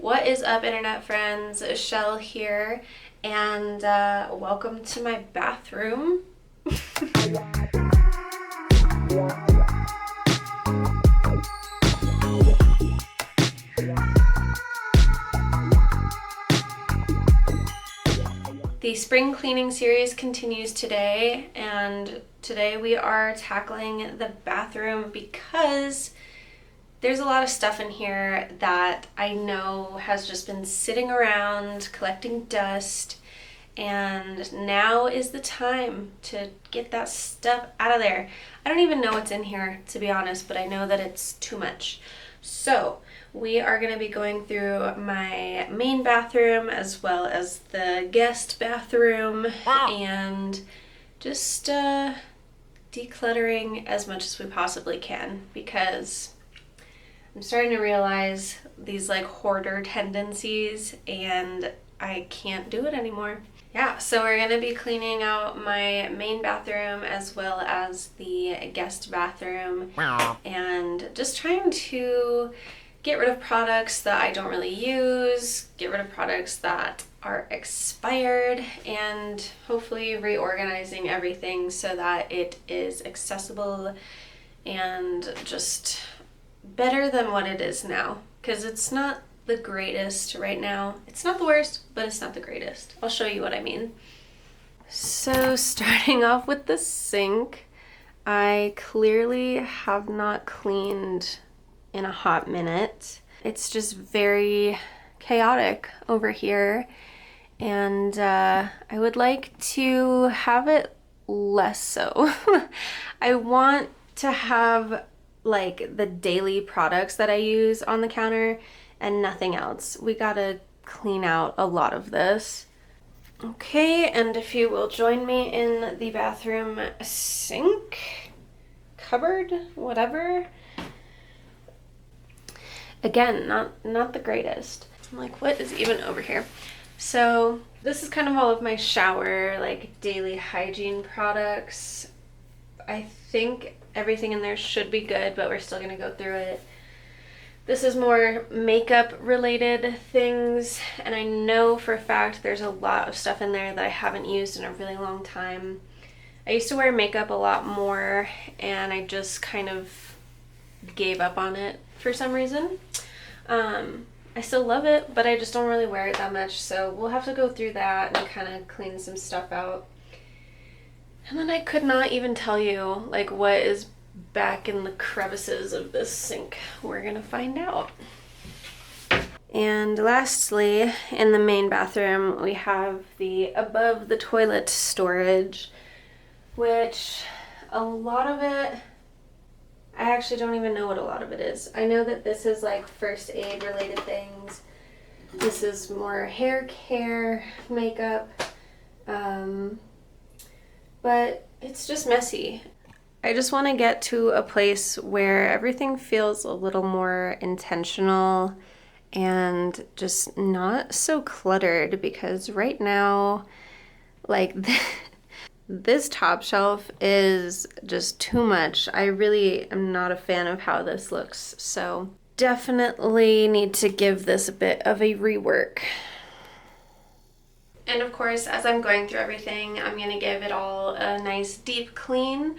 What is up, internet friends? Chelle here, and welcome to my bathroom. The spring cleaning series continues today, and today we are tackling the bathroom because there's a lot of stuff in here that I know has just been sitting around collecting dust, and now is the time to get that stuff out of there. I don't even know what's in here, to be honest, but I know that it's too much. So we are going to be going through my main bathroom as well as the guest bathroom and just decluttering as much as we possibly can, because I'm starting to realize these like hoarder tendencies and I can't do it anymore. Yeah, so we're going to be cleaning out my main bathroom as well as the guest bathroom and just trying to get rid of products that I don't really use, get rid of products that are expired, and hopefully reorganizing everything so that it is accessible and just better than what it is now, because it's not the greatest right now. It's not the worst, but it's not the greatest. I'll show you what I mean. So starting off with the sink, I clearly have not cleaned in a hot minute. It's just very chaotic over here, and I would like to have it less so. I want to have like the daily products that I use on the counter and nothing else. We gotta clean out a lot of this. Okay, and if you will join me in the bathroom sink, cupboard, whatever. Again, not the greatest. I'm like, what is even over here? So this is kind of all of my shower, like daily hygiene products. I think everything in there should be good, but we're still gonna go through it. This is more makeup related things, and I know for a fact there's a lot of stuff in there that I haven't used in a really long time. I used to wear makeup a lot more, and I just kind of gave up on it for some reason. I still love it, but I just don't really wear it that much, so we'll have to go through that and kind of clean some stuff out. And then I could not even tell you like what is back in the crevices of this sink. We're gonna find out. And lastly, in the main bathroom, we have the above the toilet storage, which a lot of it, I actually don't even know what a lot of it is. I know that this is like first aid related things. This is more hair care, makeup, but it's just messy. I just want to get to a place where everything feels a little more intentional and just not so cluttered, because right now, like this top shelf is just too much. I really am not a fan of how this looks, so definitely need to give this a bit of a rework. And of course, as I'm going through everything, I'm gonna give it all a nice deep clean.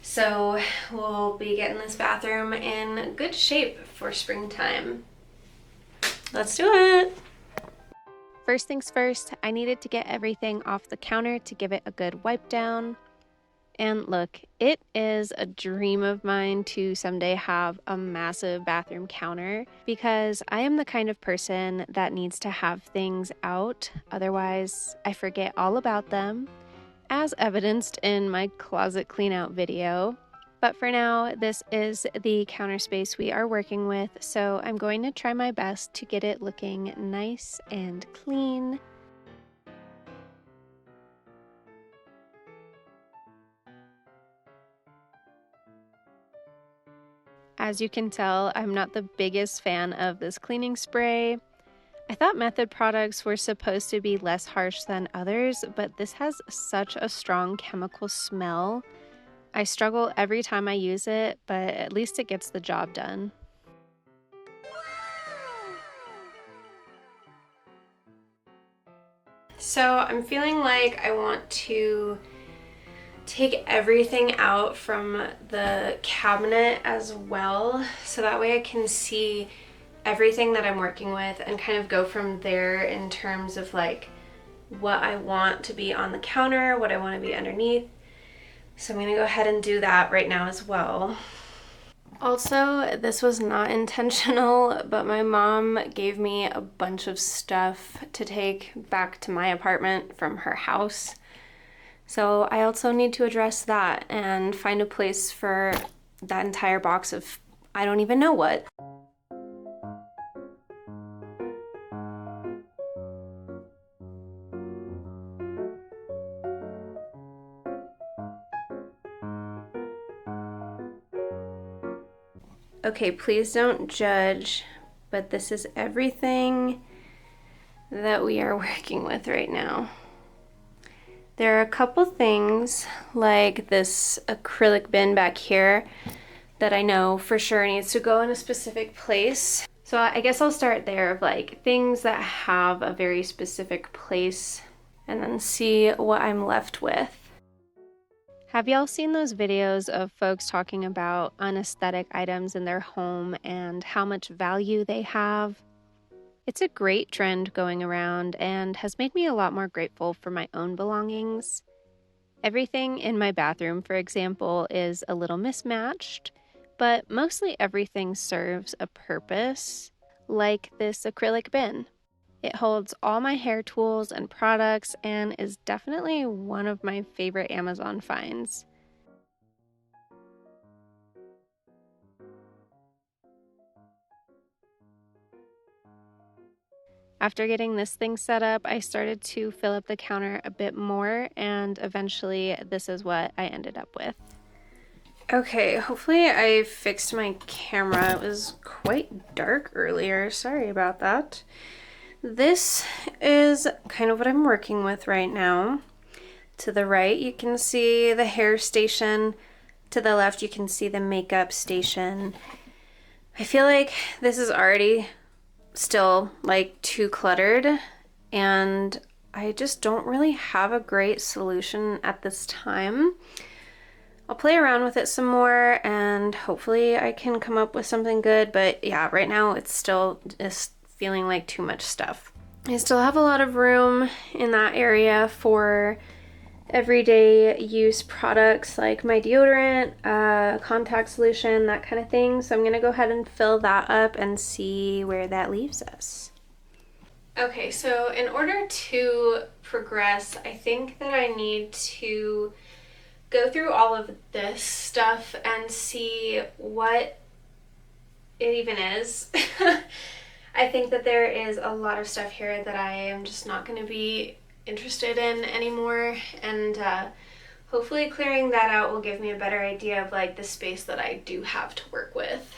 So we'll be getting this bathroom in good shape for springtime. Let's do it. First things first, I needed to get everything off the counter to give it a good wipe down. And look, it is a dream of mine to someday have a massive bathroom counter, because I am the kind of person that needs to have things out, otherwise I forget all about them, as evidenced in my closet clean out video. But for now, this is the counter space we are working with, so I'm going to try my best to get it looking nice and clean. As you can tell, I'm not the biggest fan of this cleaning spray. I thought Method products were supposed to be less harsh than others, but this has such a strong chemical smell. I struggle every time I use it, but at least it gets the job done. So I'm feeling like I want to take everything out from the cabinet as well, so that way I can see everything that I'm working with and kind of go from there in terms of like what I want to be on the counter, what I want to be underneath. So I'm gonna go ahead and do that right now as well. Also, this was not intentional, but my mom gave me a bunch of stuff to take back to my apartment from her house. So I also need to address that and find a place for that entire box of I don't even know what. Okay, please don't judge, but this is everything that we are working with right now. There are a couple things like this acrylic bin back here that I know for sure needs to go in a specific place. So I guess I'll start there of like things that have a very specific place and then see what I'm left with. Have y'all seen those videos of folks talking about unaesthetic items in their home and how much value they have? It's a great trend going around and has made me a lot more grateful for my own belongings. Everything in my bathroom, for example, is a little mismatched, but mostly everything serves a purpose, like this acrylic bin. It holds all my hair tools and products and is definitely one of my favorite Amazon finds. After getting this thing set up, I started to fill up the counter a bit more, and eventually this is what I ended up with. Okay, hopefully I fixed my camera. It was quite dark earlier. Sorry about that. This is kind of what I'm working with right now. To the right, you can see the hair station. To the left, you can see the makeup station. I feel like this is already still like too cluttered, and I just don't really have a great solution at this time. I'll play around with it some more and hopefully I can come up with something good, but yeah, right now it's still just feeling like too much stuff. I still have a lot of room in that area for everyday use products like my deodorant, contact solution, that kind of thing. So I'm gonna go ahead and fill that up and see where that leaves us. Okay, so in order to progress, I think that I need to go through all of this stuff and see what it even is. I think that there is a lot of stuff here that I am just not going to be interested in anymore, and hopefully clearing that out will give me a better idea of like the space that I do have to work with.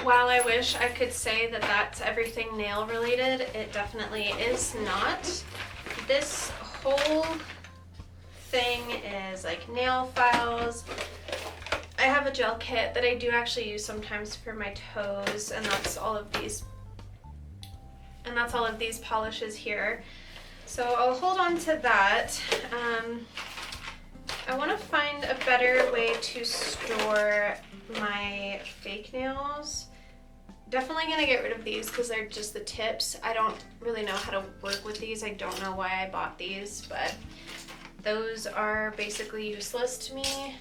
While I wish I could say that that's everything nail related, it definitely is not. This whole thing is like nail files. I have a gel kit that I do actually use sometimes for my toes, and that's all of these polishes here. So I'll hold on to that. I want to find a better way to store my fake nails. Definitely gonna get rid of these because they're just the tips. I don't really know how to work with these. I don't know why I bought these, but those are basically useless to me.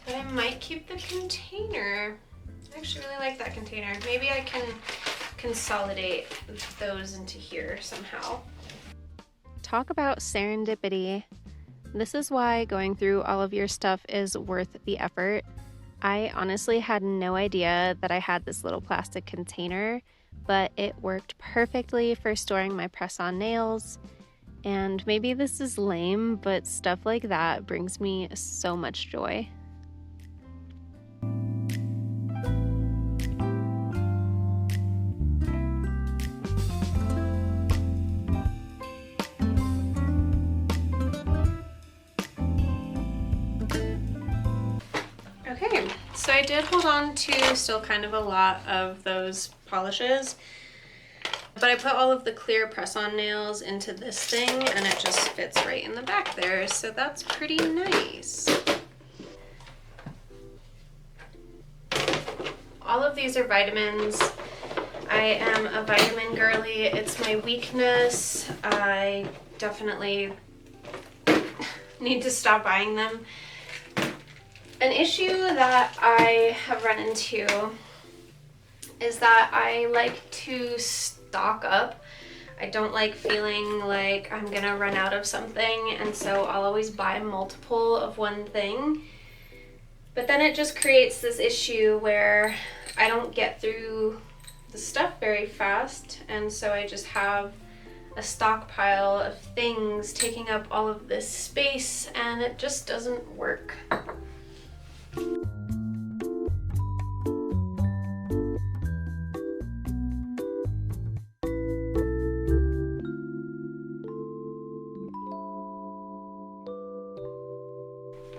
But I might keep the container. I actually really like that container. Maybe I can consolidate those into here somehow. Talk about serendipity. This is why going through all of your stuff is worth the effort. I honestly had no idea that I had this little plastic container, but it worked perfectly for storing my press-on nails. And maybe this is lame, but stuff like that brings me so much joy. So I did hold on to still kind of a lot of those polishes, but I put all of the clear press-on nails into this thing and it just fits right in the back there, so that's pretty nice. All of these are vitamins. I am a vitamin girly. It's my weakness. I definitely need to stop buying them. An issue that I have run into is that I like to stock up. I don't like feeling like I'm gonna run out of something, and so I'll always buy multiple of one thing. But then it just creates this issue where I don't get through the stuff very fast, and so I just have a stockpile of things taking up all of this space, and it just doesn't work.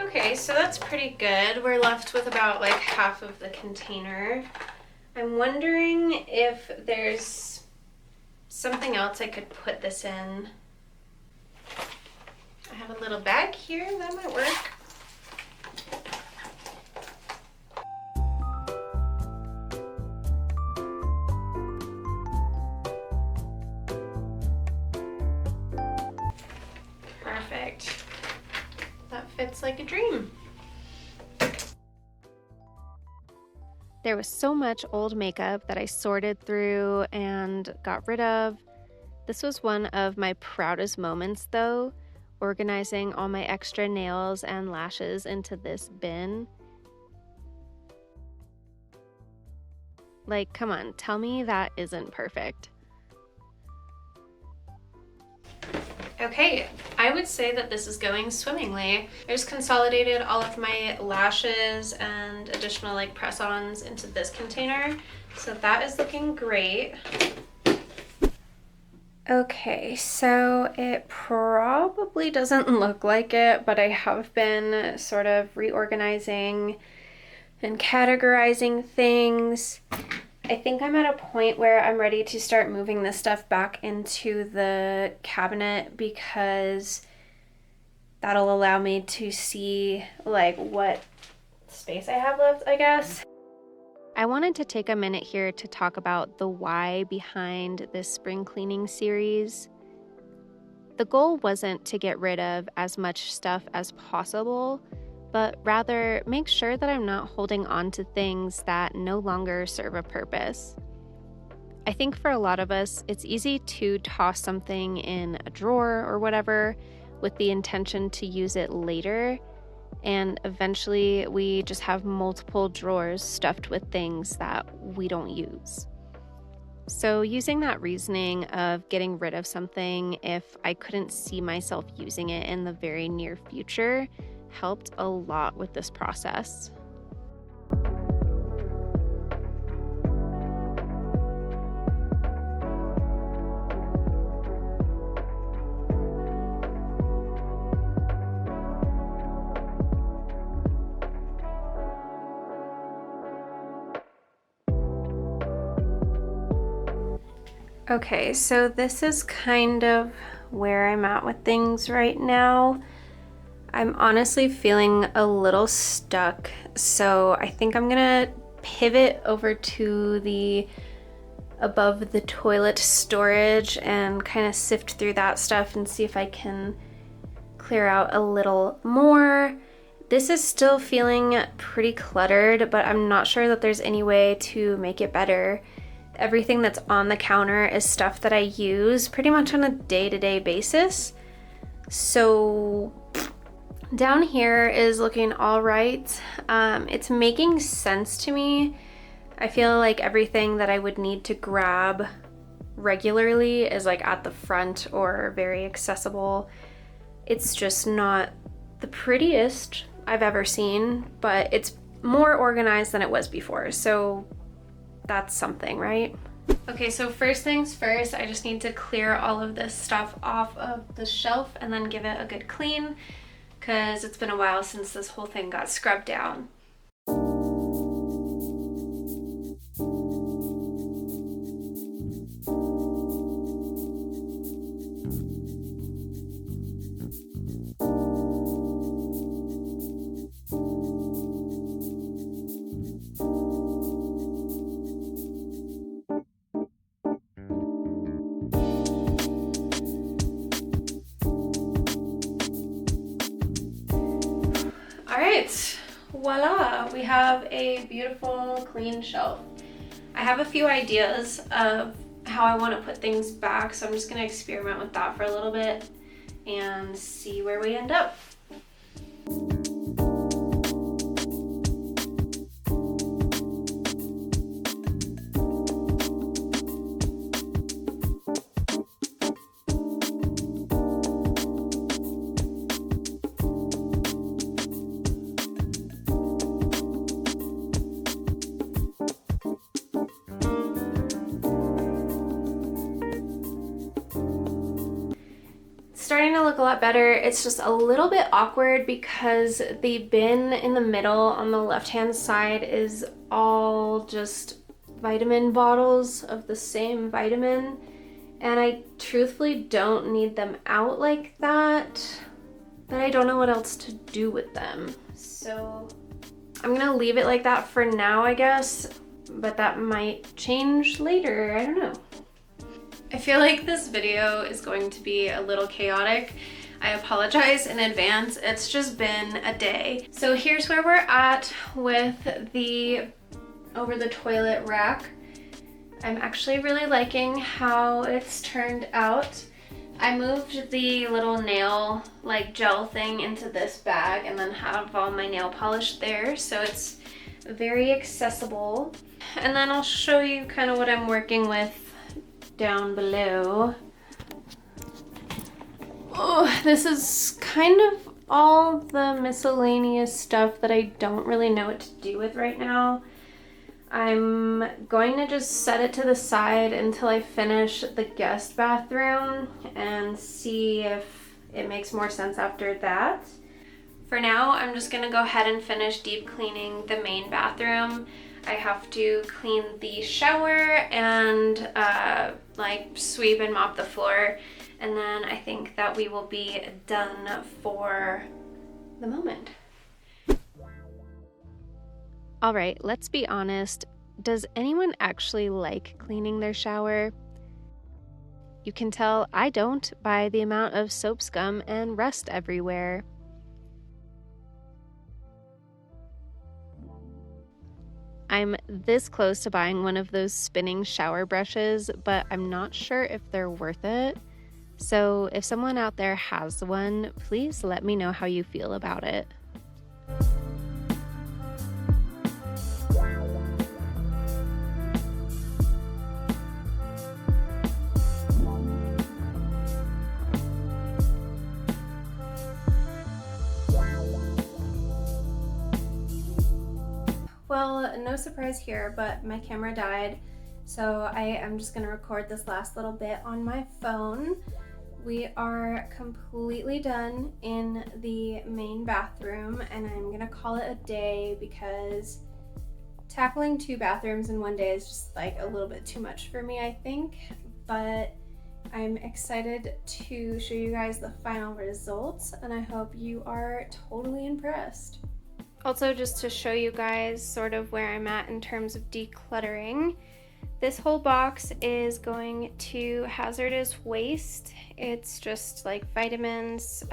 Okay, so that's pretty good. We're left with about like half of the container. I'm wondering if there's something else I could put this in. I have a little bag here, that might work. Perfect. That fits like a dream. There was so much old makeup that I sorted through and got rid of. This was one of my proudest moments though, organizing all my extra nails and lashes into this bin. Like, come on, tell me that isn't perfect. Okay, I would say that this is going swimmingly. I just consolidated all of my lashes and additional like press-ons into this container, so that is looking great. Okay, so it probably doesn't look like it, but I have been sort of reorganizing and categorizing things. I think I'm at a point where I'm ready to start moving this stuff back into the cabinet, because that'll allow me to see like what space I have left, I guess. I wanted to take a minute here to talk about the why behind this spring cleaning series. The goal wasn't to get rid of as much stuff as possible, but rather make sure that I'm not holding on to things that no longer serve a purpose. I think for a lot of us, it's easy to toss something in a drawer or whatever with the intention to use it later, and eventually we just have multiple drawers stuffed with things that we don't use. So using that reasoning of getting rid of something if I couldn't see myself using it in the very near future helped a lot with this process. Okay, so this is kind of where I'm at with things right now. I'm honestly feeling a little stuck, so I think I'm gonna pivot over to the above the toilet storage and kind of sift through that stuff and see if I can clear out a little more. This is still feeling pretty cluttered, but I'm not sure that there's any way to make it better. Everything that's on the counter is stuff that I use pretty much on a day-to-day basis. So down here is looking all right. It's making sense to me. I feel like everything that I would need to grab regularly is like at the front or very accessible. It's just not the prettiest I've ever seen, but it's more organized than it was before. So that's something, right? Okay, so first things first, I just need to clear all of this stuff off of the shelf and then give it a good clean, because it's been a while since this whole thing got scrubbed down. right, voila, we have a beautiful clean shelf. I have a few ideas of how I want to put things back, so I'm just going to experiment with that for a little bit and see where we end up. Starting to look a lot better. It's just a little bit awkward because the bin in the middle on the left hand side is all just vitamin bottles of the same vitamin, and I truthfully don't need them out like that, but I don't know what else to do with them, so I'm gonna leave it like that for now, I guess, but that might change later. I don't know. I feel like this video is going to be a little chaotic. I apologize in advance. It's just been a day. So here's where we're at with the over the toilet rack. I'm actually really liking how it's turned out. I moved the little nail like gel thing into this bag and then have all my nail polish there, so it's very accessible. And then I'll show you kind of what I'm working with down below. Oh, this is kind of all the miscellaneous stuff that I don't really know what to do with right now. I'm going to just set it to the side until I finish the guest bathroom and see if it makes more sense after that. For now, I'm just gonna go ahead and finish deep cleaning the main bathroom. I have to clean the shower and like sweep and mop the floor, and then I think that we will be done for the moment. All right, let's be honest. Does anyone actually like cleaning their shower? You can tell I don't by the amount of soap scum and rust everywhere. I'm this close to buying one of those spinning shower brushes, but I'm not sure if they're worth it. So if someone out there has one, please let me know how you feel about it. Well, no surprise here, but my camera died, so I am just gonna record this last little bit on my phone. We are completely done in the main bathroom, and I'm gonna call it a day because tackling 2 bathrooms in one day is just like a little bit too much for me, I think, but I'm excited to show you guys the final results, and I hope you are totally impressed. Also, just to show you guys sort of where I'm at in terms of decluttering, this whole box is going to hazardous waste. It's just like vitamins,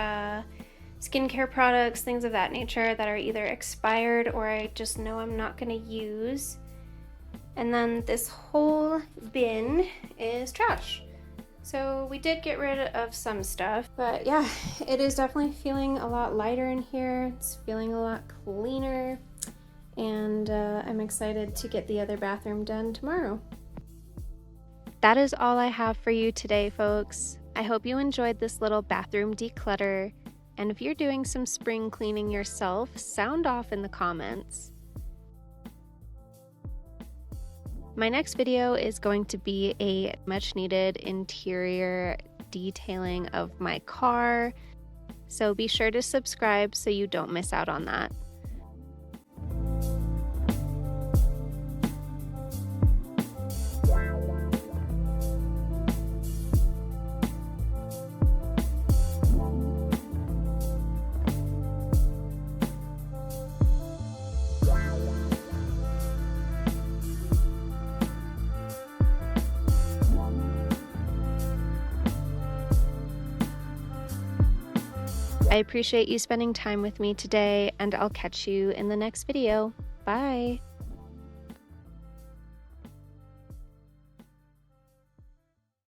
skincare products, things of that nature that are either expired or I just know I'm not going to use. And then this whole bin is trash. So we did get rid of some stuff, but yeah, it is definitely feeling a lot lighter in here. It's feeling a lot cleaner, and I'm excited to get the other bathroom done tomorrow. That is all I have for you today, folks. I hope you enjoyed this little bathroom declutter, and if you're doing some spring cleaning yourself, sound off in the comments. My next video is going to be a much needed interior detailing of my car, so be sure to subscribe so you don't miss out on that. I I appreciate you spending time with me today, and I'll catch you in the next video. Bye!